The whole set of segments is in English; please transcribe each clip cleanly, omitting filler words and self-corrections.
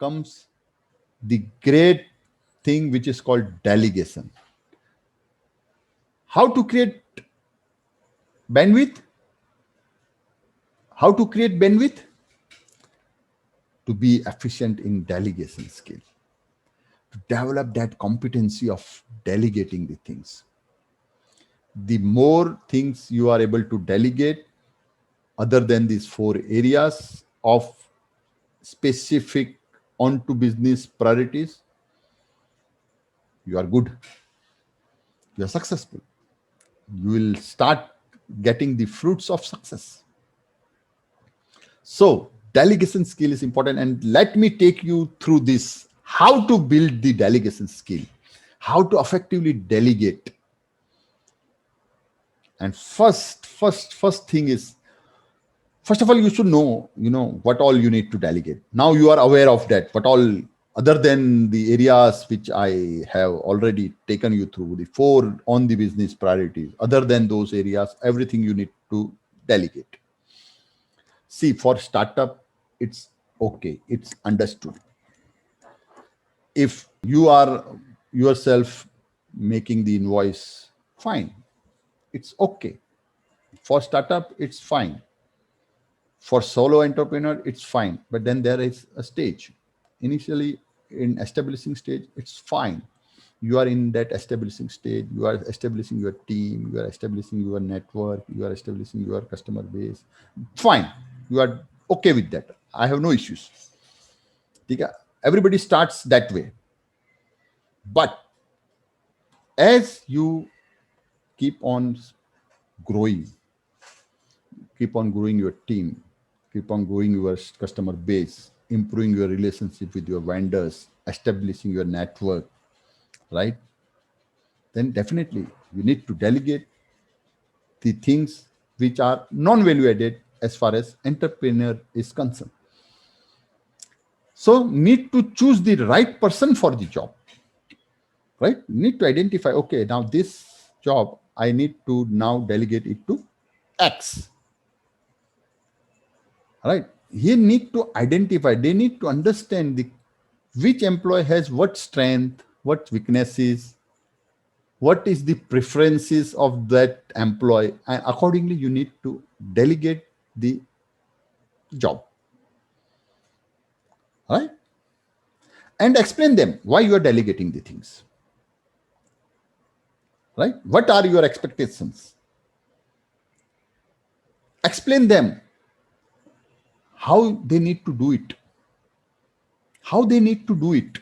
comes the great thing which is called delegation. How to create bandwidth? How to create bandwidth? To be efficient in delegation skill, to develop that competency of delegating the things. The more things you are able to delegate, other than these four areas of specific onto business priorities, you are good, you are successful. You will start getting the fruits of success. So, delegation skill is important. And let me take you through this how to build the delegation skill, how to effectively delegate. And first thing is, first of all, you should know, what all you need to delegate. Now you are aware of that, what all, other than the areas which I have already taken you through, the four on the business priorities, other than those areas, everything you need to delegate. See, for startup, it's okay, it's understood. If you are yourself making the invoice, fine, it's okay. For startup, it's fine. For solo entrepreneur, it's fine. But then there is a stage. Initially, in establishing stage, it's fine. You are in that establishing stage. You are establishing your team. You are establishing your network. You are establishing your customer base. Fine. You are okay with that. I have no issues. Everybody starts that way. But as you keep on growing, keep on growing your team, keep on growing your customer base, improving your relationship with your vendors, establishing your network, right? Then definitely you need to delegate the things which are non-value added as far as entrepreneur is concerned. So need to choose the right person for the job, right? Need to identify, okay, now this job, I need to now delegate it to X. Right? He need to identify, they need to understand which employee has what strength, what weaknesses, what is the preferences of that employee, and accordingly you need to delegate the job. Right? And explain them why you are delegating the things. Right? What are your expectations? Explain them how they need to do it. How they need to do it.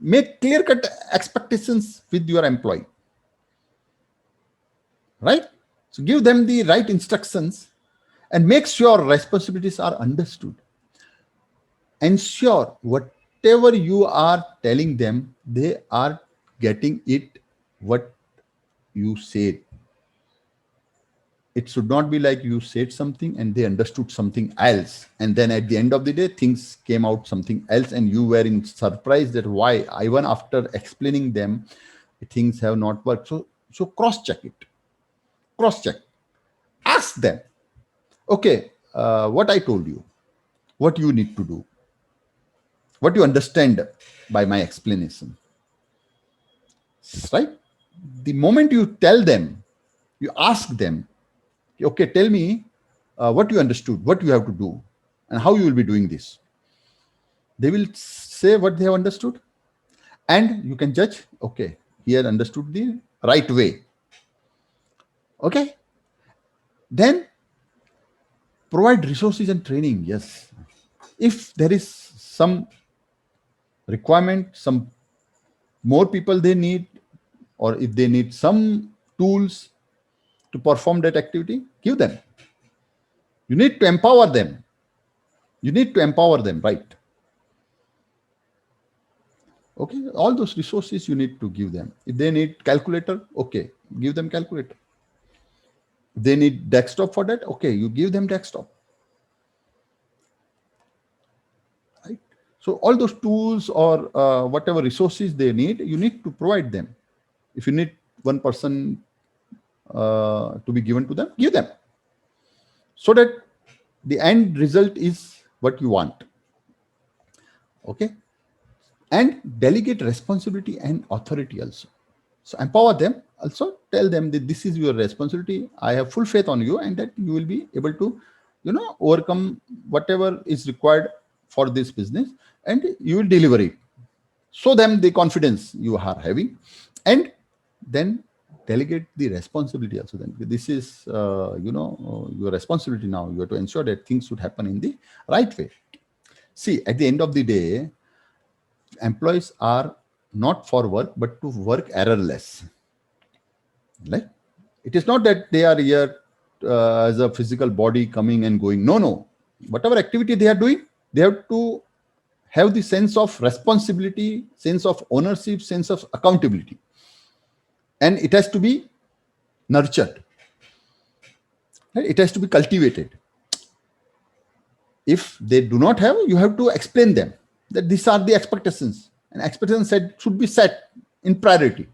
Make clear-cut expectations with your employee. Right? So give them the right instructions and make sure responsibilities are understood. Ensure whatever you are telling them, they are getting it what you said. It should not be like you said something and they understood something else. And then at the end of the day, things came out something else and you were in surprise that why, even after explaining them, things have not worked. So cross-check it. Cross-check. Ask them, okay, what I told you, what you need to do, what you understand by my explanation, right? The moment you tell them, you ask them, okay, tell me what you understood, what you have to do, and how you will be doing this. They will say what they have understood, and you can judge, okay, he has understood the right way. Okay? Then provide resources and training. Yes. If there is some requirement, some more people they need, or if they need some tools to perform that activity, give them. You need to empower them. You need to empower them, right? Okay, all those resources you need to give them. If they need calculator, okay, give them calculator. If they need desktop for that, okay, you give them desktop. Right? So all those tools or whatever resources they need, you need to provide them. If you need one person to be given to them, give them. So that the end result is what you want. Okay. And delegate responsibility and authority also. So empower them, also tell them that this is your responsibility. I have full faith on you, and that you will be able to, overcome whatever is required for this business, and you will deliver it. Show them the confidence you are having, and then delegate the responsibility also. Then this is, your responsibility now. You have to ensure that things should happen in the right way. See, at the end of the day, employees are not for work, but to work errorless. Like, it is not that they are here as a physical body coming and going. No, no. Whatever activity they are doing, they have to have the sense of responsibility, sense of ownership, sense of accountability. And it has to be nurtured. Right? It has to be cultivated. If they do not have, you have to explain them that these are the expectations. And expectations should be set in priority.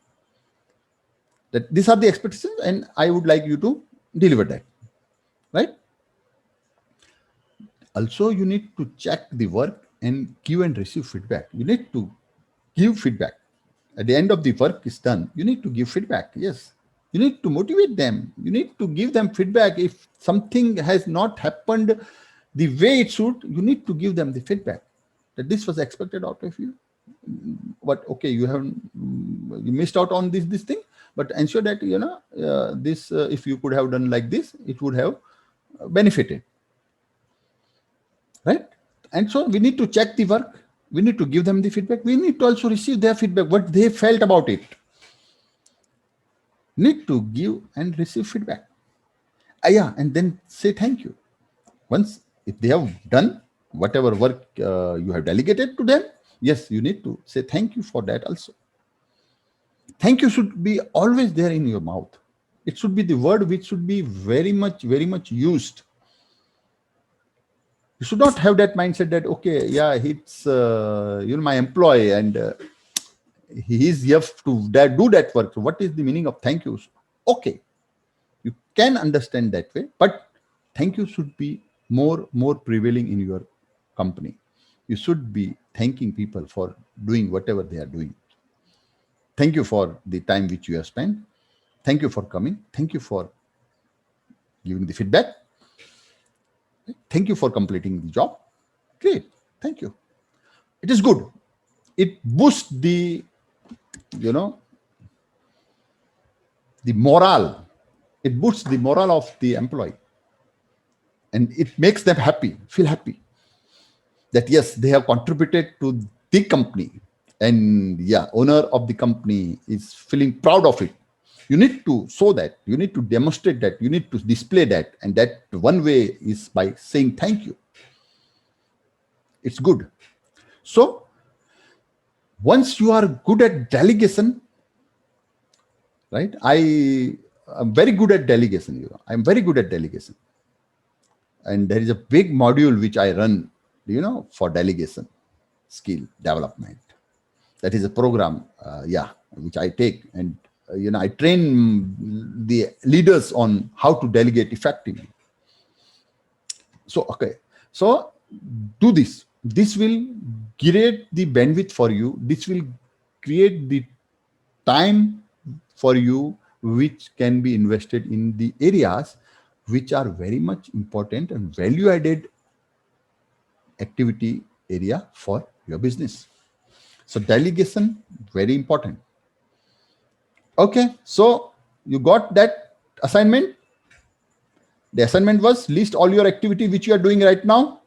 That these are the expectations, and I would like you to deliver that. Right? Also, you need to check the work and give and receive feedback. You need to give feedback. At the end of the work is done, you need to give feedback. Yes. You need to motivate them. You need to give them feedback. If something has not happened the way it should, you need to give them the feedback that this was expected out of you. But okay, you missed out on this thing, but ensure that this if you could have done like this, it would have benefited. Right? And so we need to check the work. We need to give them the feedback. We need to also receive their feedback, what they felt about it. Need to give and receive feedback. Yeah, and then say thank you. Once, if they have done whatever work you have delegated to them, yes, you need to say thank you for that also. Thank you should be always there in your mouth. It should be the word which should be very much used. You should not have that mindset that, okay, yeah, it's my employee, and he is here to do that work. So what is the meaning of thank you? Okay, you can understand that way, but thank you should be more prevailing in your company. You should be thanking people for doing whatever they are doing. Thank you for the time which you have spent. Thank you for coming. Thank you for giving the feedback. Thank you for completing the job. Great. Thank you. It is good. It boosts the morale. It boosts the morale of the employee. And it makes them happy, feel happy. That yes, they have contributed to the company. And yeah, owner of the company is feeling proud of it. You need to show that. You need to demonstrate that. You need to display that. And that one way is by saying thank you. It's good. So once you are good at delegation, right? I am very good at delegation. I'm very good at delegation. And there is a big module which I run, for delegation skill development. That is a program, which I take, and I train the leaders on how to delegate effectively. So okay, so do this. This will create the bandwidth for you. This will create the time for you, which can be invested in the areas which are very much important and value added activity area for your business. So delegation, very important. Okay, so you got that assignment. The assignment was list all your activity which you are doing right now.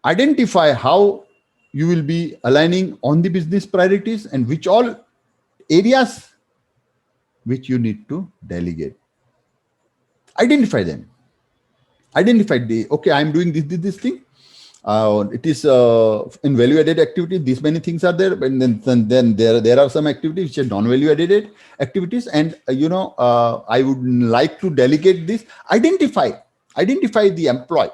Identify how you will be aligning on the business priorities and which all areas which you need to delegate. Identify them. Identify okay, I'm doing this thing. It is in value-added activity. These many things are there, and then there are some activities which are non-value-added activities, and I would like to delegate this. Identify the employee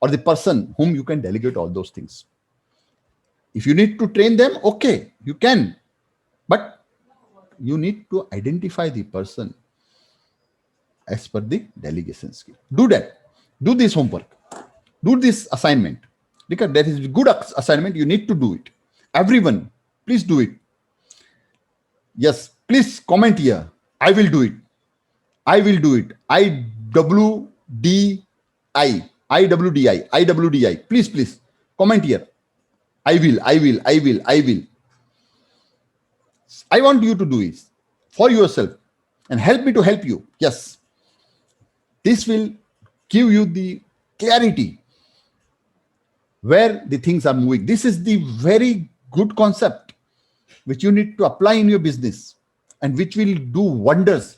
or the person whom you can delegate all those things. If you need to train them, okay, you can, but you need to identify the person as per the delegation skill. Do that. Do this homework. Do this assignment. because that is good assignment. You need to do it. Everyone, please do it. Yes, please comment here. I will do it. I will do it. I W D I. Please, please comment here. I will. I will. I will. I will. I want you to do it for yourself and help me to help you. Yes, this will give you the clarity where the things are moving. This is the very good concept which you need to apply in your business and which will do wonders.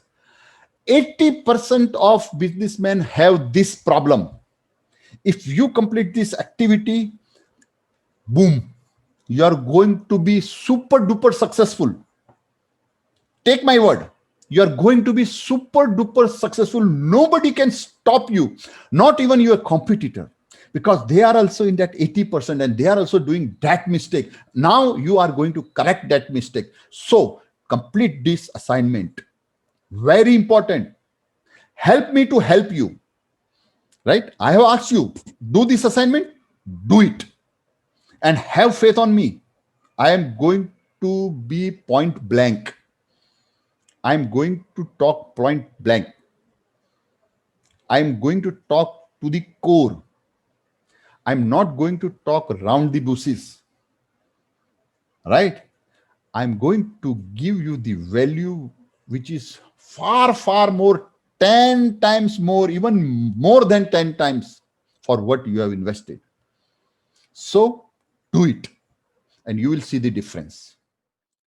80% of businessmen have this problem. If you complete this activity, boom, you are going to be super duper successful. Take my word, you are going to be super duper successful. Nobody can stop you, not even your competitor, because they are also in that 80% and they are also doing that mistake. Now you are going to correct that mistake. So complete this assignment. Very important. Help me to help you. Right? I have asked you, do this assignment, do it. And have faith on me. I am going to be point blank. I'm going to talk point blank. I'm going to talk to the core. I'm not going to talk around the bushes. Right? I'm going to give you the value which is far, far more, 10 times more, even more than 10 times for what you have invested. So do it and you will see the difference.